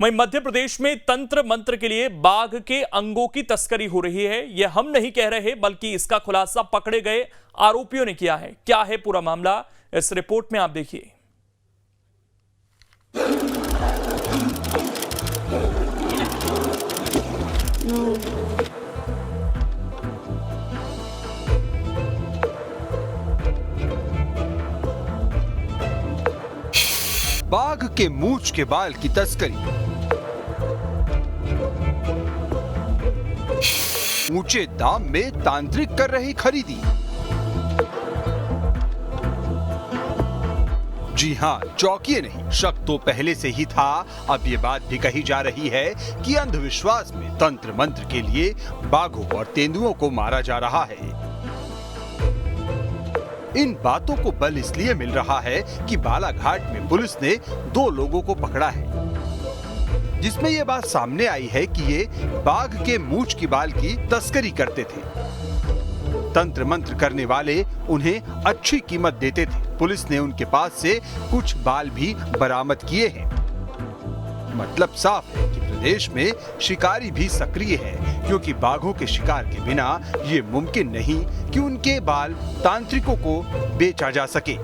वहीं मध्य प्रदेश में तंत्र मंत्र के लिए बाघ के अंगों की तस्करी हो रही है। यह हम नहीं कह रहे, बल्कि इसका खुलासा पकड़े गए आरोपियों ने किया है। क्या है पूरा मामला, इस रिपोर्ट में आप देखिए। बाघ के मूंछ के बाल की तस्करी, ऊंचे दाम में तांत्रिक कर रही खरीदी। जी हां, चौंकिए नहीं, शक तो पहले से ही था। अब ये बात भी कही जा रही है कि अंधविश्वास में तंत्र मंत्र के लिए बाघों और तेंदुओं को मारा जा रहा है। इन बातों को बल इसलिए मिल रहा है कि बालाघाट में पुलिस ने 2 लोगों को पकड़ा है, जिसमें यह बात सामने आई है कि ये बाघ के मूंछ की बाल की तस्करी करते थे। तंत्र मंत्र करने वाले उन्हें अच्छी कीमत देते थे। पुलिस ने उनके पास से कुछ बाल भी बरामद किए हैं। मतलब साफ है कि प्रदेश में शिकारी भी सक्रिय है, क्योंकि बाघों के शिकार के बिना ये मुमकिन नहीं कि उनके बाल तांत्रिकों को बेचा जा सके।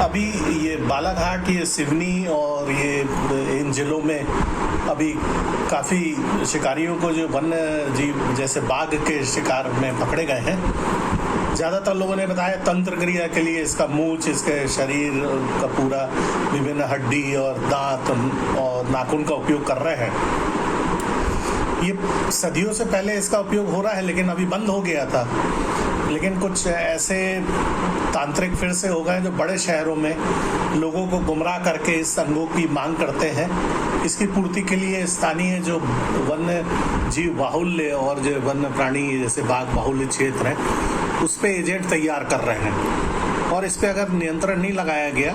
अभी ये बालाघाट, ये सिवनी और ये इन जिलों में अभी काफी शिकारियों को जो वन्य जीव जैसे बाघ के शिकार में पकड़े गए हैं। ज्यादातर लोगों ने बताया तंत्र क्रिया के लिए इसका मूंछ, इसके शरीर का पूरा विभिन्न हड्डी और दांत और नाखून का उपयोग कर रहे हैं। ये सदियों से पहले इसका उपयोग हो रहा है, लेकिन अभी बंद हो गया था। लेकिन कुछ ऐसे तांत्रिक फिर से हो गए जो बड़े शहरों में लोगों को गुमराह करके इस अंगों की मांग करते हैं। इसकी पूर्ति के लिए स्थानीय जो वन्य जीव बाहुल्य और जो वन्य प्राणी जैसे बाघ बाहुल्य क्षेत्र है, उस पे एजेंट तैयार कर रहे हैं। और इस पे अगर नियंत्रण नहीं लगाया गया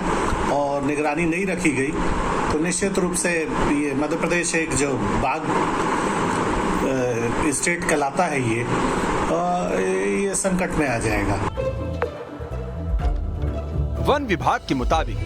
और निगरानी नहीं रखी गई तो निश्चित रूप से ये मध्य प्रदेश एक जो बाघ स्टेट कहलाता है, ये संकट में आ जाएगा। वन विभाग के मुताबिक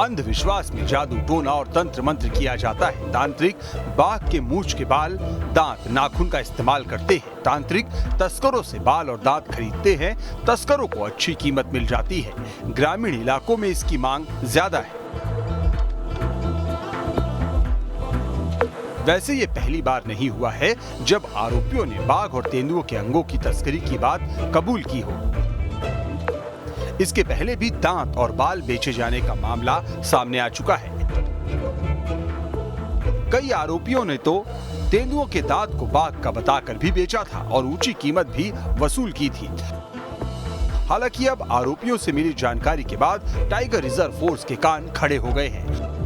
अंधविश्वास में जादू टोना और तंत्र मंत्र किया जाता है। तांत्रिक बाघ के मूंछ के बाल, दांत, नाखून का इस्तेमाल करते हैं। तांत्रिक तस्करों से बाल और दांत खरीदते हैं। तस्करों को अच्छी कीमत मिल जाती है। ग्रामीण इलाकों में इसकी मांग ज्यादा है। वैसे ये पहली बार नहीं हुआ है जब आरोपियों ने बाघ और तेंदुओं के अंगों की तस्करी की बात कबूल की हो। इसके पहले भी दांत और बाल बेचे जाने का मामला सामने आ चुका है। कई आरोपियों ने तो तेंदुओं के दांत को बाघ का बताकर भी बेचा था और ऊंची कीमत भी वसूल की थी। हालांकि अब आरोपियों से मिली जानकारी के बाद टाइगर रिजर्व फोर्स के कान खड़े हो गए हैं।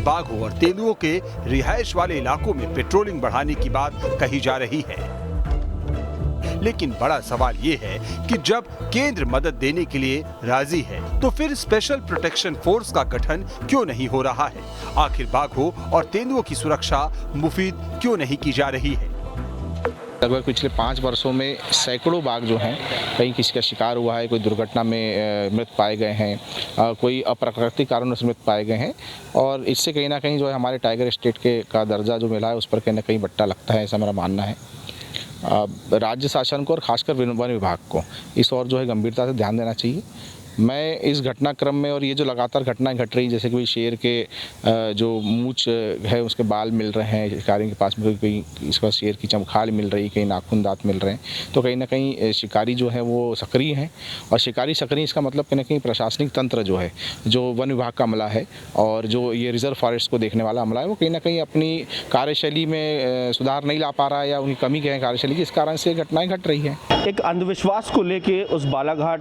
बाघों और तेंदुओं के रिहायश वाले इलाकों में पेट्रोलिंग बढ़ाने की बात कही जा रही है। लेकिन बड़ा सवाल ये है कि जब केंद्र मदद देने के लिए राजी है, तो फिर स्पेशल प्रोटेक्शन फोर्स का गठन क्यों नहीं हो रहा है? आखिर बाघों और तेंदुओं की सुरक्षा मुफीद क्यों नहीं की जा रही है? लगभग पिछले 5 वर्षों में सैकड़ों बाघ जो हैं, कहीं किसी का शिकार हुआ है, कोई दुर्घटना में मृत पाए गए हैं, कोई अप्राकृतिक कारणों से मृत पाए गए हैं। और इससे कहीं ना कहीं जो है हमारे टाइगर स्टेट का दर्जा जो मिला है, उस पर कहीं ना कहीं बट्टा लगता है, ऐसा मेरा मानना है। राज्य शासन को और खासकर वन विभाग को इस और जो है गंभीरता से ध्यान देना चाहिए। मैं इस घटनाक्रम में और ये जो लगातार घटनाएं घट रही, जैसे कोई शेर के जो मूंछ है उसके बाल मिल रहे हैं शिकारी के पास में, कोई इसका शेर की चमखाल मिल रही, कहीं नाखून दांत मिल रहे हैं, तो कहीं ना कहीं शिकारी जो है वो सक्रिय हैं। और शिकारी सक्रिय, इसका मतलब कहीं ना कहीं प्रशासनिक तंत्र जो है, जो वन विभाग का अमला है और जो ये रिजर्व फॉरेस्ट को देखने वाला अमला है, वो कहीं ना कहीं अपनी कार्यशैली में सुधार नहीं ला पा रहा है या उनकी कमी है कार्यशैली की, इस कारण से घटनाएं घट रही है। एक अंधविश्वास को लेके उस बालाघाट,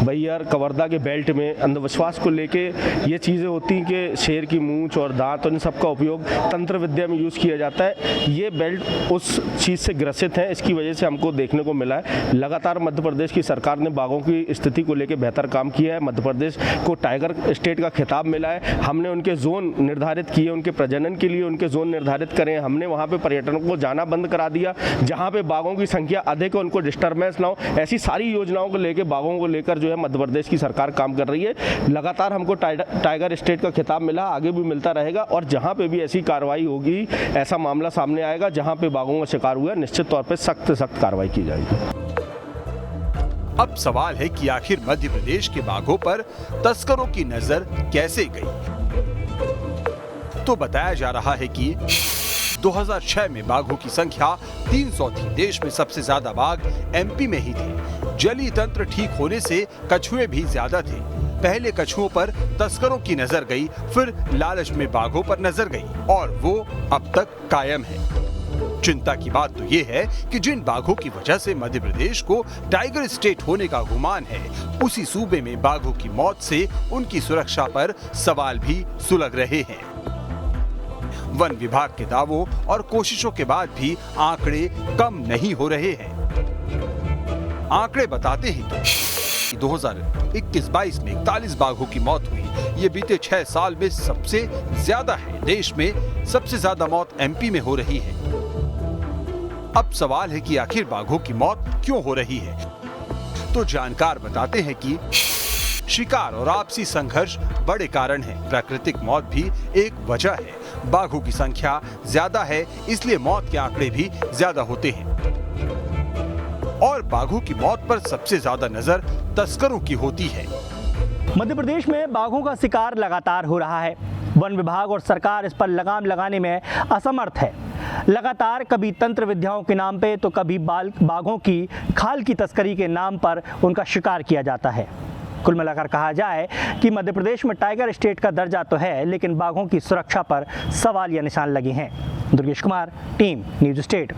बैहर, कवर्धा के बेल्ट में अंधविश्वास को लेके ये चीज़ें होती हैं कि शेर की मूंछ और दांत और इन सब का उपयोग तंत्र विद्या में यूज़ किया जाता है। ये बेल्ट उस चीज़ से ग्रसित है, इसकी वजह से हमको देखने को मिला है। लगातार मध्य प्रदेश की सरकार ने बाघों की स्थिति को लेकर बेहतर काम किया है। मध्य प्रदेश को टाइगर स्टेट का खिताब मिला है। हमने उनके जोन निर्धारित किए, उनके प्रजनन के लिए उनके जोन निर्धारित करें। हमने वहाँ पे पर्यटकों को जाना बंद करा दिया, जहाँ पे बाघों की संख्या अधिक है उनको डिस्टर्बेंस ना हो। ऐसी सारी योजनाओं को लेकर बाघों को लेकर जो है मध्य प्रदेश की सरकार काम कर रही है। लगातार हमको टाइगर स्टेट का खिताब मिला, आगे भी मिलता रहेगा और जहाँ पे भी ऐसी कार्रवाई होगी, ऐसा मामला सामने आएगा जहाँ पे बाघों का शिकार हुआ, निश्चित तौर पे सख्त से सख्त कार्रवाई की जाएगी। अब सवाल है कि आखिर मध्य प्रदेश के बाघों पर तस्करों की नजर कैसे गई। तो बताया जा रहा है कि 2006 में बाघों की संख्या 300 थी। देश में सबसे ज्यादा बाघ एमपी में ही थे। जलीय तंत्र ठीक होने से कछुए भी ज्यादा थे। पहले कछुओं पर तस्करों की नजर गई, फिर लालच में बाघों पर नजर गई और वो अब तक कायम है। चिंता की बात तो ये है कि जिन बाघों की वजह से मध्य प्रदेश को टाइगर स्टेट होने का गुमान है, उसी सूबे में बाघों की मौत से उनकी सुरक्षा पर सवाल भी सुलग रहे हैं। वन विभाग के दावों और कोशिशों के बाद भी आंकड़े कम नहीं हो रहे हैं। आंकड़े बताते हैं कि 2021-22 में 41 बाघों की मौत हुई। ये बीते 6 साल में सबसे ज्यादा है। देश में सबसे ज्यादा मौत एमपी में हो रही है। अब सवाल है कि आखिर बाघों की मौत क्यों हो रही है। तो जानकार बताते हैं कि शिकार और आपसी संघर्ष बड़े कारण हैं। प्राकृतिक मौत भी एक वजह है। बाघों की संख्या ज्यादा है, इसलिए मौत के आंकड़े भी ज्यादा होते हैं। और बाघों की मौत पर सबसे ज्यादा नजर तस्करों की होती है। मध्य प्रदेश में बाघों का शिकार लगातार हो रहा है। वन विभाग और सरकार इस पर लगाम लगाने में असमर्थ है। लगातार कभी तंत्र विद्याओं के नाम पे तो कभी बाघों की खाल की तस्करी के नाम पर उनका शिकार किया जाता है। कुल मिलाकर कहा जाए कि मध्य प्रदेश में टाइगर स्टेट का दर्जा तो है, लेकिन बाघों की सुरक्षा पर सवाल या निशान लगे हैं। Durgesh Kumar, team news state.